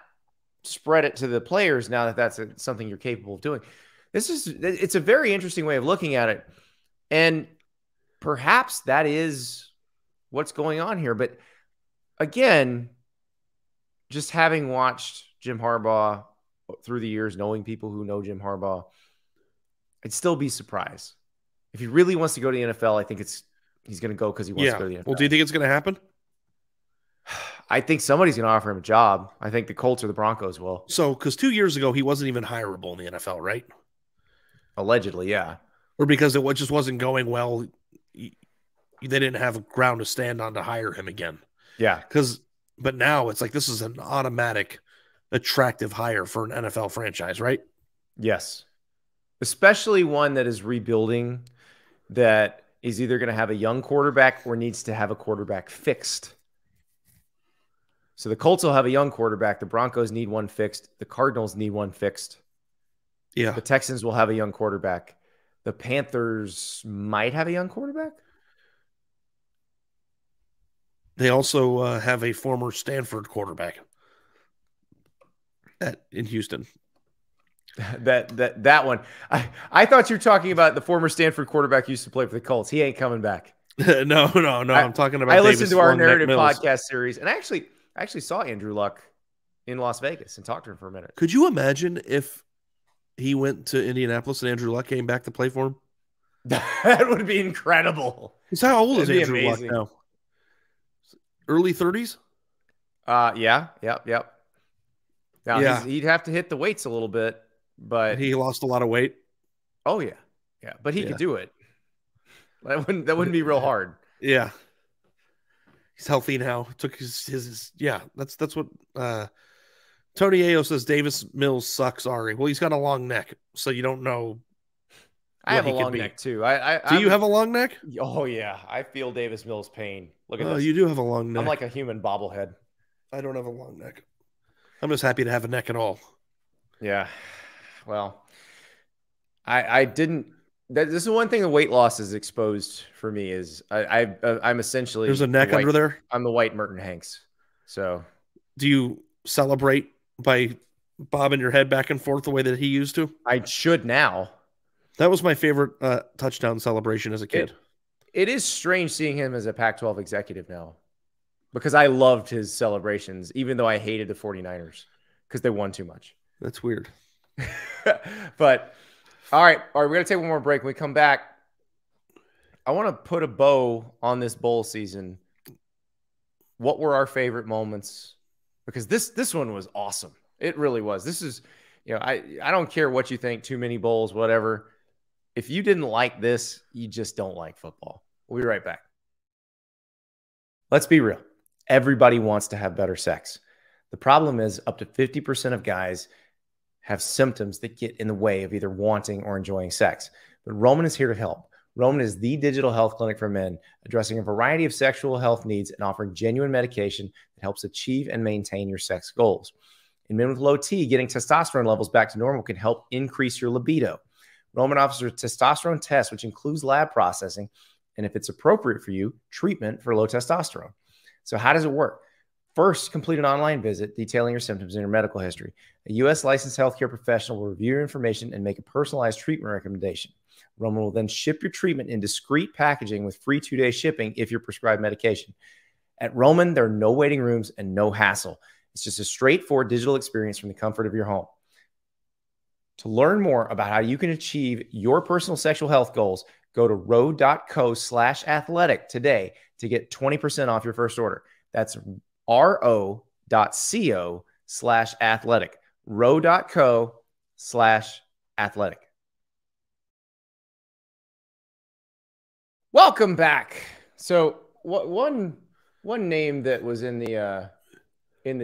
spread it to the players now that that's something you're capable of doing? It's a very interesting way of looking at it. And perhaps that is what's going on here. But again, just having watched Jim Harbaugh through the years, knowing people who know Jim Harbaugh, I'd still be surprised. If he really wants to go to the NFL, I think he's going to go because he wants to go to the NFL. Well, do you think it's going to happen? I think somebody's going to offer him a job. I think the Colts or the Broncos will. So, because 2 years ago, he wasn't even hireable in the NFL, right? Allegedly, yeah. Or because it just wasn't going well, they didn't have a ground to stand on to hire him again. Yeah. But now it's like this is an automatic, attractive hire for an NFL franchise, right? Yes. Especially one that is rebuilding, that is either going to have a young quarterback or needs to have a quarterback fixed. So the Colts will have a young quarterback. The Broncos need one fixed. The Cardinals need one fixed. Yeah. The Texans will have a young quarterback. The Panthers might have a young quarterback. They also have a former Stanford quarterback in Houston. That one. I thought you were talking about the former Stanford quarterback who used to play for the Colts. He ain't coming back. No. I'm talking about I listened Davis to our long neck narrative Mills. podcast series, and I actually saw Andrew Luck in Las Vegas and talked to him for a minute. Could you imagine if he went to Indianapolis and Andrew Luck came back to play for him? That would be incredible. Because how old is That'd be Andrew Luck amazing. now? Early 30s? Yeah. Now Yeah. he'd have to hit the weights a little bit, but He lost a lot of weight. oh yeah. But he could do it. That wouldn't be real hard. Yeah. He's healthy now. Took his yeah. That's what Tony Ayo says. Davis Mills sucks. Ari. Well, he's got a long neck, so you don't know. I have a long neck too. Do you have a long neck? Oh yeah, I feel Davis Mills' pain. Look at this. You do have a long neck. I'm like a human bobblehead. I don't have a long neck. I'm just happy to have a neck at all. Yeah. Well, I didn't. This is one thing the weight loss is exposed for me is I'm essentially there's a neck under there. I'm the white Merton Hanks. So, do you celebrate by bobbing your head back and forth the way that he used to? I should now. That was my favorite touchdown celebration as a kid. It is strange seeing him as a Pac-12 executive now because I loved his celebrations, even though I hated the 49ers because they won too much. That's weird. But all right, we're going to take one more break. When we come back, I want to put a bow on this bowl season. What were our favorite moments? Because this one was awesome. It really was. This is, I don't care what you think, too many bowls, whatever. If you didn't like this, you just don't like football. We'll be right back. Let's be real. Everybody wants to have better sex. The problem is up to 50% of guys have symptoms that get in the way of either wanting or enjoying sex. But Roman is here to help. Roman is the digital health clinic for men, addressing a variety of sexual health needs and offering genuine medication that helps achieve and maintain your sex goals. In men with low T, getting testosterone levels back to normal can help increase your libido. Roman offers a testosterone test, which includes lab processing, and if it's appropriate for you, treatment for low testosterone. So how does it work? First, complete an online visit detailing your symptoms and your medical history. A U.S. licensed healthcare professional will review your information and make a personalized treatment recommendation. Roman will then ship your treatment in discreet packaging with free 2-day shipping if you're prescribed medication. At Roman, there are no waiting rooms and no hassle. It's just a straightforward digital experience from the comfort of your home. To learn more about how you can achieve your personal sexual health goals, go to ro.co/athletic today to get 20% off your first order. That's ro.co/athletic. ro.co/athletic. Welcome back. So one name that was in the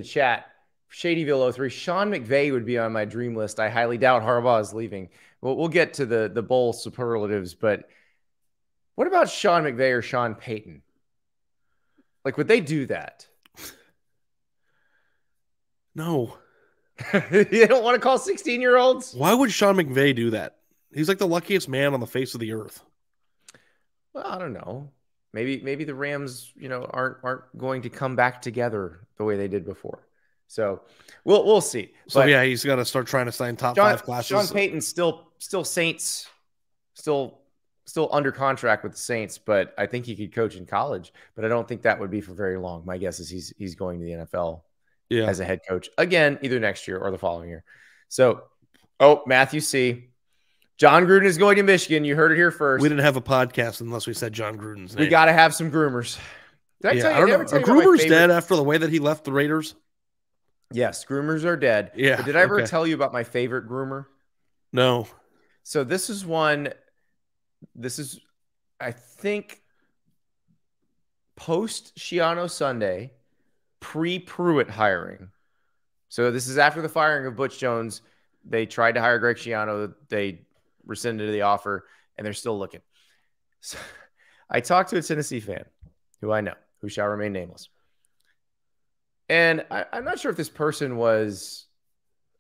chat, Shadyville 03, Sean McVay would be on my dream list. I highly doubt Harbaugh is leaving. We'll get to the bowl superlatives, but what about Sean McVay or Sean Payton? Like, would they do that? No. You don't want to call 16-year-olds? Why would Sean McVay do that? He's like the luckiest man on the face of the earth. Well, I don't know. Maybe the Rams, aren't going to come back together the way they did before. So we'll see. So but yeah, he's got to start trying to sign top 5 classes. Sean Payton's still Saints, still under contract with the Saints, but I think he could coach in college. But I don't think that would be for very long. My guess is he's going to the NFL as a head coach again, either next year or the following year. So, Matthew C. John Gruden is going to Michigan. You heard it here first. We didn't have a podcast unless we said John Gruden's name. We got to have some groomers. Did I tell you? I don't know. Are groomers dead after the way that he left the Raiders? Yes, groomers are dead. Yeah. But did I ever tell you about my favorite groomer? No. So this is, I think, post Schiano Sunday, pre-Pruitt hiring. So this is after the firing of Butch Jones. They tried to hire Greg Schiano. They rescinded the offer, and they're still looking. So I talked to a Tennessee fan who I know, who shall remain nameless. And I'm not sure if this person was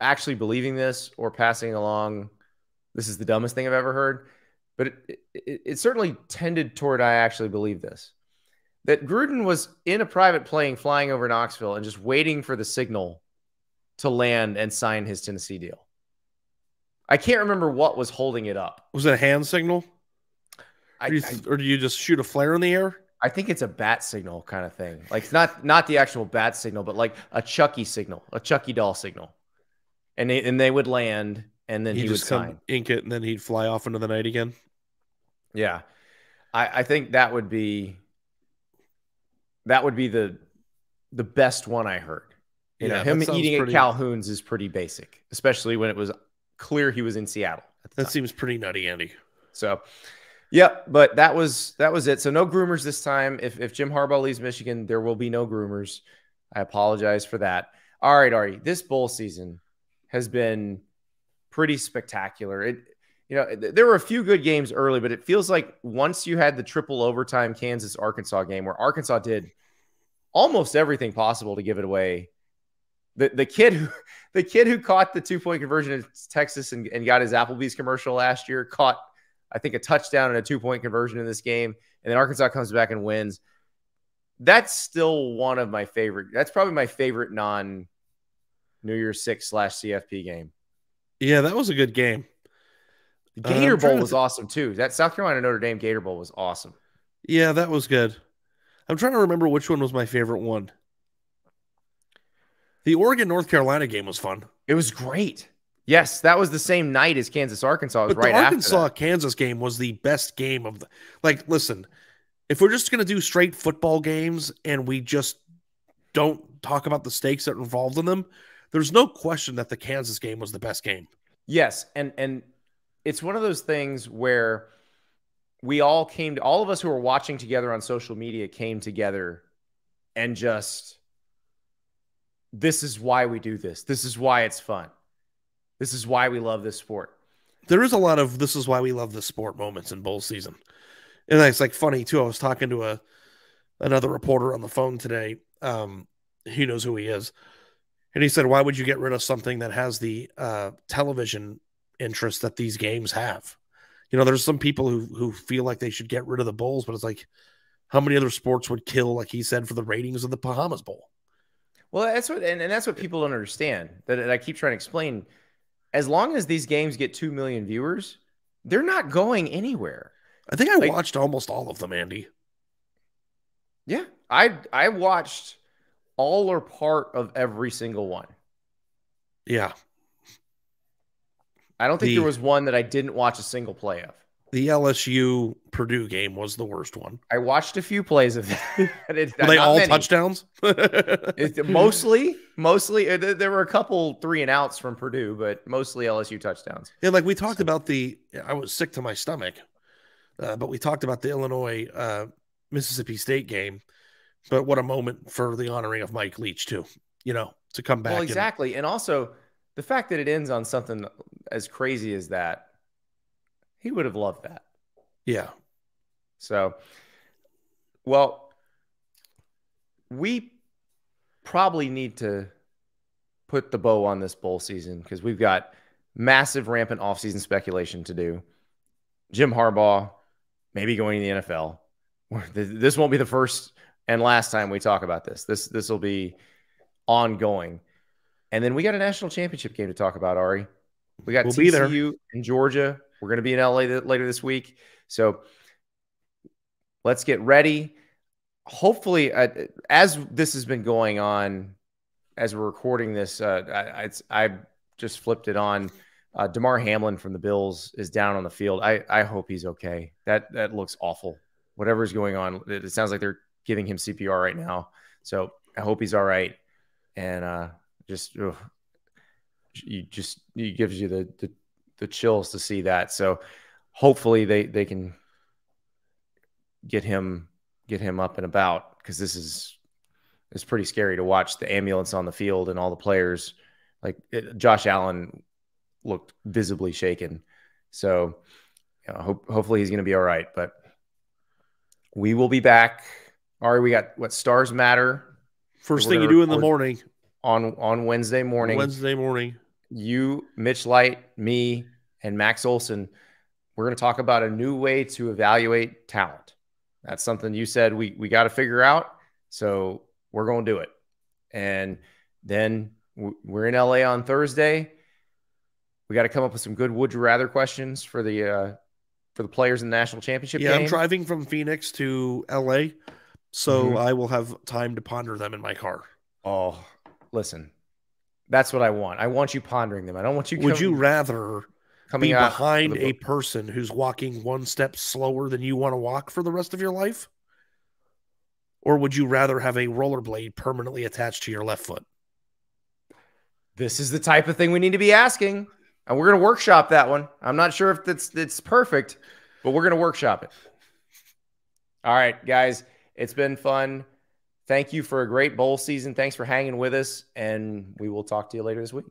actually believing this or passing along, this is the dumbest thing I've ever heard, but it certainly tended toward I actually believe this. That Gruden was in a private plane flying over Knoxville and just waiting for the signal to land and sign his Tennessee deal. I can't remember what was holding it up. Was it a hand signal? Or do you just shoot a flare in the air? I think it's a bat signal kind of thing. Like it's not the actual bat signal, but like a Chucky signal, a Chucky doll signal. And they would land, and then He'd he would just come sign. ink it, and then he'd fly off into the night again. Yeah. I think that would be the best one I heard. Yeah, Him that sounds eating at pretty. Calhoun's is pretty basic, especially when it was clear he was in Seattle at the That time. seems pretty nutty, Andy. So, yep, but that was it. So no groomers this time. If Jim Harbaugh leaves Michigan, there will be no groomers. I apologize for that. All right, Ari, this bowl season has been pretty spectacular. There were a few good games early, but it feels like once you had the triple overtime Kansas-Arkansas game where Arkansas did almost everything possible to give it away. The kid who caught the 2-point conversion in Texas and got his Applebee's commercial last year caught, I think, a touchdown and a 2-point conversion in this game. And then Arkansas comes back and wins. That's still one of my favorite. That's probably my favorite non-New Year's Six /CFP game. Yeah, that was a good game. The Gator Bowl was awesome too. That South Carolina Notre Dame Gator Bowl was awesome. Yeah, that was good. I'm trying to remember which one was my favorite one. The Oregon-North Carolina game was fun. It was great. Yes, that was the same night as Kansas-Arkansas. It was right after that. The Arkansas-Kansas game was the best game of the. Like, listen, if we're just going to do straight football games and we just don't talk about the stakes that are involved in them, there's no question that the Kansas game was the best game. Yes, and it's one of those things where all of us who were watching together on social media came together and just, this is why we do this. This is why it's fun. This is why we love this sport. There is a lot of this is why we love this sport moments in bowl season. And it's like funny too. I was talking to another reporter on the phone today. He knows who he is. And he said, why would you get rid of something that has the television interest that these games have? There's some people who feel like they should get rid of the bowls, but it's like, how many other sports would kill, like he said, for the ratings of the Bahamas Bowl? Well, that's what people don't understand. That I keep trying to explain. As long as these games get 2 million viewers, they're not going anywhere. I think I watched almost all of them, Andy. Yeah, I watched all or part of every single one. Yeah. I don't think there was one that I didn't watch a single play of. The LSU Purdue game was the worst one. I watched a few plays of that. Were they all touchdowns? Mostly. There were a couple 3-and-outs from Purdue, but mostly LSU touchdowns. Yeah, like we talked about I was sick to my stomach, but we talked about the Illinois Mississippi State game. But what a moment for the honoring of Mike Leach too, to come back. Well, exactly. And also the fact that it ends on something as crazy as that, he would have loved that. Yeah. So, well, we probably need to put the bow on this bowl season because we've got massive rampant offseason speculation to do. Jim Harbaugh maybe going to the NFL. This won't be the first and last time we talk about this. This will be ongoing. And then we got a national championship game to talk about, Ari. We got TCU in Georgia. We're going to be in LA later this week. So let's get ready. Hopefully, as this has been going on, as we're recording this, I just flipped it on. Damar Hamlin from the Bills is down on the field. I hope he's okay. That looks awful. Whatever's going on, it sounds like they're giving him CPR right now. So I hope he's all right. And it gives you the chills to see that. So hopefully they can get him up and about, because it's pretty scary to watch the ambulance on the field and all the players. Josh Allen looked visibly shaken. So hopefully he's going to be all right. But we will be back. Ari, we got what Stars Matter. First thing you do in the morning. On Wednesday morning. You, Mitch Light, me, and Max Olson, we're going to talk about a new way to evaluate talent. That's something you said we got to figure out. So we're going to do it. And then we're in LA on Thursday. We got to come up with some good would you rather questions for the for the players in the national championship Yeah, game. I'm driving from Phoenix to LA, so I will have time to ponder them in my car. Oh, listen, that's what I want. I want you pondering them. I don't want you. Would you rather coming be out behind a person who's walking one step slower than you want to walk for the rest of your life? Or would you rather have a rollerblade permanently attached to your left foot? This is the type of thing we need to be asking. And we're going to workshop that one. I'm not sure if it's perfect, but we're going to workshop it. All right, guys, it's been fun. Thank you for a great bowl season. Thanks for hanging with us, and we will talk to you later this week.